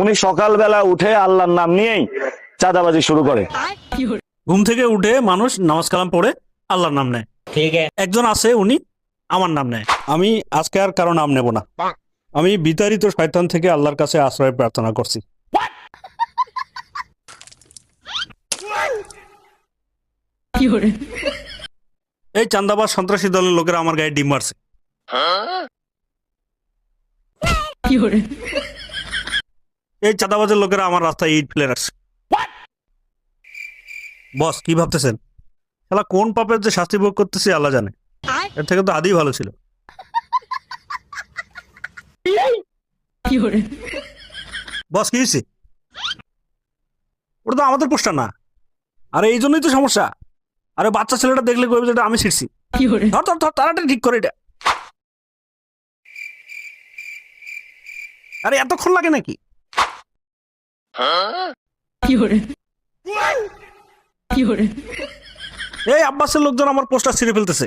উনি সকালবেলা উঠে আল্লাহর নাম নিয়েই চাঁদাবাজি শুরু করে। ঘুম থেকে উঠে মানুষ নামাজ কালাম পড়ে আল্লাহর নাম নেয়। ঠিক আছে, একজন আছে উনি আমার নাম নেয়। আমি আজকে আর কারো নাম নেব না। আমি বিতাড়িত শয়তান থেকে আল্লাহর কাছে আশ্রয় প্রার্থনা করছি। এই চান্দাবাজ সন্ত্রাসী দলের লোকেরা আমার গায়ে ডিম মারছে। এই চাঁদাবাজের লোকেরা আমার রাস্তায় ইট ফেলে রাখছে। বস কি ভাবতেছেন? শালা কোন পাপের যে শাস্তি ভোগ করতেছি আল্লাহ জানে। এর থেকে তো আদিই ভালো ছিল। বস কি হয়েছে? ওটা তো আমাদের পোস্টার না। আরে এই জন্যই তো সমস্যা। আরে বাচ্চা ছেলেটা দেখলে কইবে যে এটা আমি ছিড়ছি। ধর ধর ধর, তাড়াতাড়ি ঠিক করে এটা। আরে এতক্ষণ লাগে নাকি? এই আব্বাসের লোকজন আমার পোস্টার ছিঁড়ে ফেলতেছে।